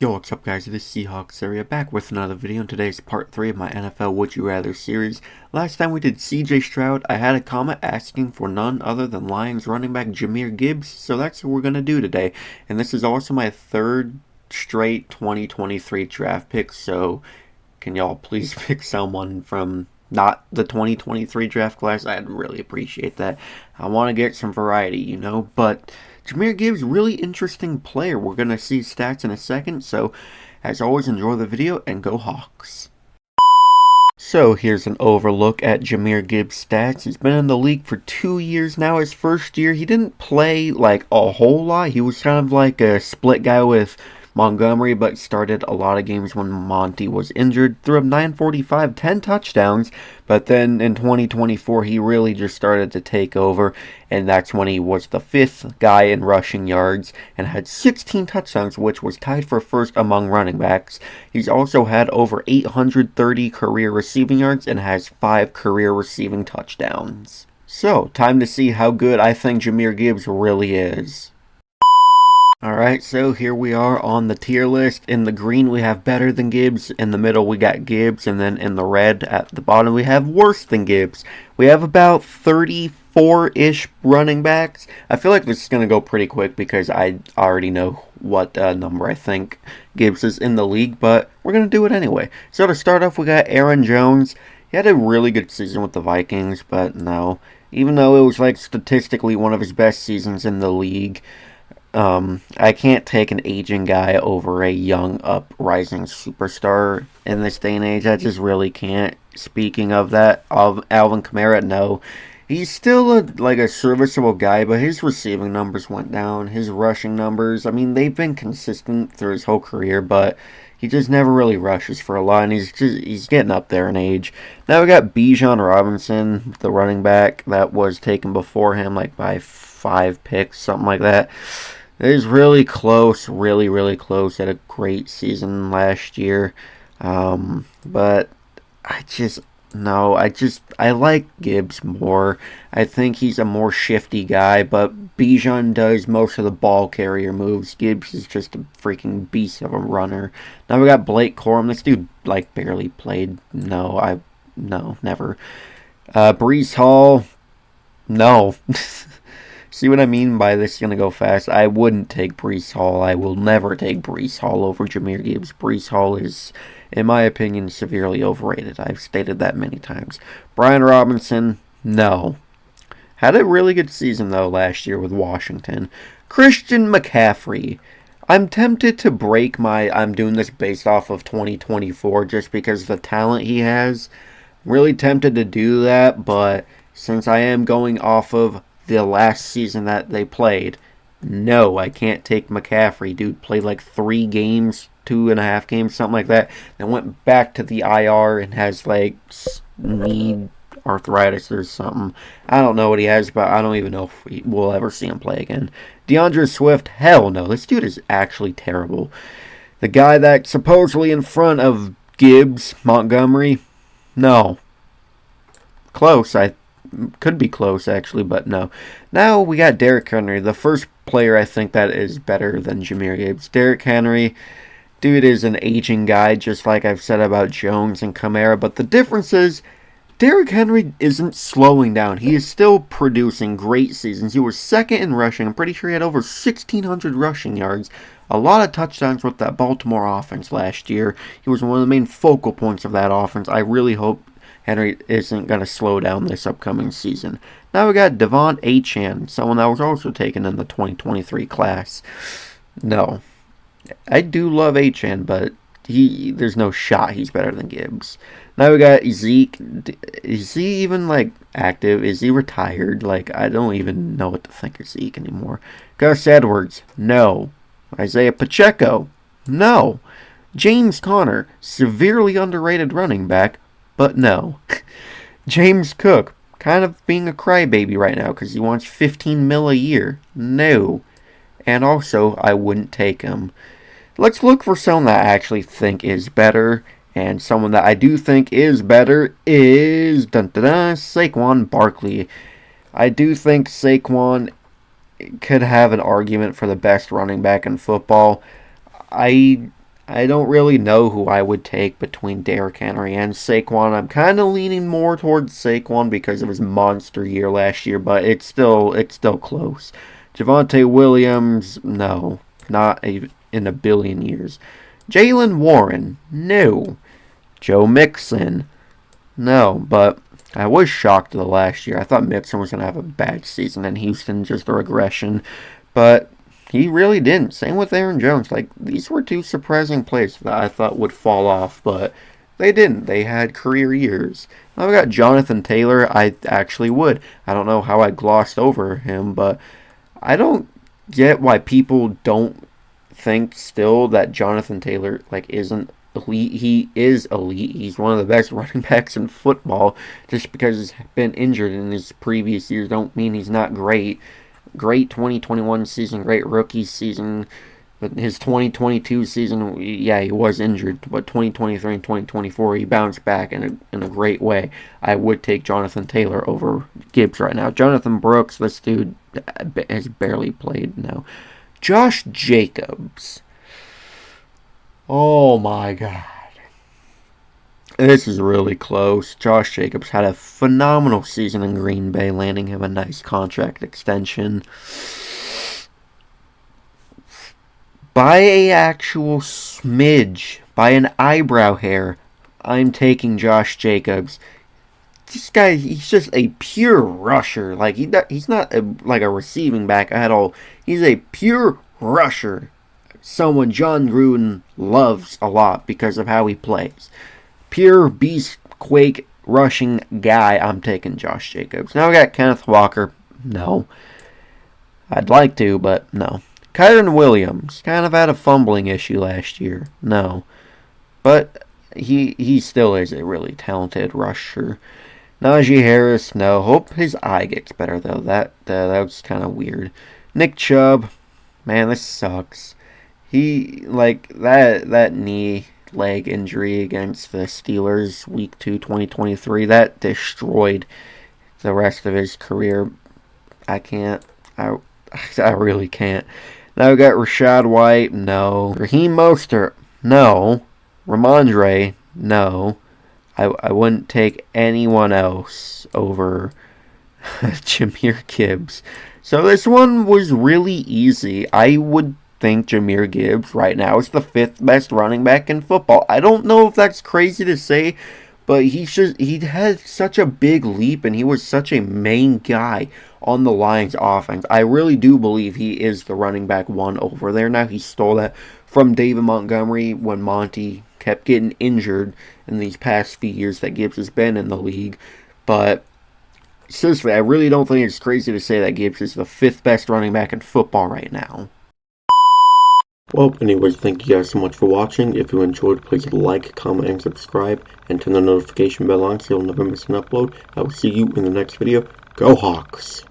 Yo, what's up guys, it is Seahawks area back with another video, and today's part 3 of my NFL Would You Rather series. Last time we did CJ Stroud, I had a comment asking for none other than Lions running back Jahmyr Gibbs, so that's what we're going to do today. And this is also my third straight 2023 draft pick, so can y'all please pick someone from not the 2023 draft class? I'd really appreciate that. I want to get some variety, but Jahmyr Gibbs, really interesting player. We're going to see stats in a second, so as always, enjoy the video and go Hawks. So here's an overlook at Jahmyr Gibbs' stats. He's been in the league for 2 years now. His first year, he didn't play like a whole lot. He was kind of like a split guy with Montgomery, but started a lot of games when Monty was injured. Threw up 945, 10 touchdowns, but then in 2024 he really just started to take over, and that's when he was the 5th guy in rushing yards and had 16 touchdowns, which was tied for first among running backs. He's also had over 830 career receiving yards and has 5 career receiving touchdowns. So, time to see how good I think Jahmyr Gibbs really is. Alright, so here we are on the tier list. In the green we have better than Gibbs, in the middle we got Gibbs, and then in the red at the bottom we have worse than Gibbs. We have about 34-ish running backs. I feel like this is going to go pretty quick because I already know what number I think Gibbs is in the league, but we're going to do it anyway. So to start off we got Aaron Jones. He had a really good season with the Vikings, but no. Even though it was like statistically one of his best seasons in the league, I can't take an aging guy over a young, uprising superstar in this day and age. I just really can't. Speaking of that, Alvin Kamara, no. He's still a serviceable guy, but his receiving numbers went down. His rushing numbers, I mean, they've been consistent through his whole career, but he just never really rushes for a lot, and he's getting up there in age. Now we got Bijan Robinson, the running back that was taken before him, like by 5 picks, something like that. It was really close, really close. Had a great season last year. But I like Gibbs more. I think he's a more shifty guy, but Bijan does most of the ball carrier moves. Gibbs is just a freaking beast of a runner. Now we got Blake Corum. This dude, barely played. No, never. Breece Hall, no. See what I mean by this is going to go fast? I wouldn't take Breece Hall. I will never take Breece Hall over Jahmyr Gibbs. Breece Hall is, in my opinion, severely overrated. I've stated that many times. Brian Robinson, no. Had a really good season, though, last year with Washington. Christian McCaffrey. I'm tempted to break I'm doing this based off of 2024 just because of the talent he has. Really tempted to do that, but since I am going off of the last season that they played, no, I can't take McCaffrey. Dude played 3 games, 2.5 games, something like that, then went back to the IR and has knee arthritis or something. I don't know what he has, but I don't even know if we'll ever see him play again. DeAndre Swift, hell no. This dude is actually terrible. The guy that's supposedly in front of Gibbs, Montgomery, no. Close, could be close, actually, but no. Now we got Derrick Henry, the first player I think that is better than Jahmyr Gibbs. Derrick Henry, dude is an aging guy, just like I've said about Jones and Kamara, but the difference is Derrick Henry isn't slowing down. He is still producing great seasons. He was second in rushing. I'm pretty sure he had over 1,600 rushing yards. A lot of touchdowns with that Baltimore offense last year. He was one of the main focal points of that offense. I really hope Henry isn't going to slow down this upcoming season. Now we got Devon Achane, someone that was also taken in the 2023 class. No. I do love Achane, but there's no shot he's better than Gibbs. Now we got Zeke. Is he even, active? Is he retired? I don't even know what to think of Zeke anymore. Gus Edwards, no. Isaiah Pacheco, no. James Conner, severely underrated running back, but no. James Cook, kind of being a crybaby right now because he wants $15 million a year. No. And also, I wouldn't take him. Let's look for someone that I actually think is better. And someone that I do think is better is Saquon Barkley. I do think Saquon could have an argument for the best running back in football. I I don't really know who I would take between Derrick Henry and Saquon. I'm kind of leaning more towards Saquon because of his monster year last year, but it's still close. Javonte Williams, no, not in a billion years. Jaylen Warren, no. Joe Mixon, no. But I was shocked the last year. I thought Mixon was going to have a bad season, and Houston just a regression. But he really didn't. Same with Aaron Jones. Like, these were two surprising players that I thought would fall off, but they didn't. They had career years. I've got Jonathan Taylor. I actually would. I don't know how I glossed over him, but I don't get why people don't think still that Jonathan Taylor like isn't elite. He is elite. He's one of the best running backs in football. Just because he's been injured in his previous years don't mean he's not great. Great 2021 season, great rookie season. But his 2022 season, yeah, he was injured. But 2023 and 2024, he bounced back in a great way. I would take Jonathan Taylor over Gibbs right now. Jonathan Brooks, this dude has barely played now. Josh Jacobs. Oh my God. This is really close. Josh Jacobs had a phenomenal season in Green Bay, landing him a nice contract extension. By a actual smidge, by an eyebrow hair, I'm taking Josh Jacobs. This guy, he's just a pure rusher. Like, he's not like a receiving back at all. He's a pure rusher. Someone John Gruden loves a lot because of how he plays. Pure beast quake rushing guy. I'm taking Josh Jacobs. Now we got Kenneth Walker. No. I'd like to, but no. Kyren Williams kind of had a fumbling issue last year. No. But he still is a really talented rusher. Najee Harris, no. Hope his eye gets better, though. That was kind of weird. Nick Chubb, man, this sucks. He, like, that knee leg injury against the Steelers week 2 2023, that destroyed the rest of his career. I really can't. Now we got Rashad White, no. Raheem Mostert, no. Ramondre, no. I wouldn't take anyone else over Jahmyr Gibbs. So this one was really easy. I would think Jahmyr Gibbs right now is the 5th best running back in football. I don't know if that's crazy to say, but he had such a big leap, and he was such a main guy on the Lions offense. I really do believe he is the running back 1 over there now. He stole that from David Montgomery when Monty kept getting injured in these past few years that Gibbs has been in the league. But seriously, I really don't think it's crazy to say that Gibbs is the 5th best running back in football right now. Well, anyways, thank you guys so much for watching. If you enjoyed, please like, comment, and subscribe, and turn the notification bell on so you'll never miss an upload. I will see you in the next video. Go Hawks!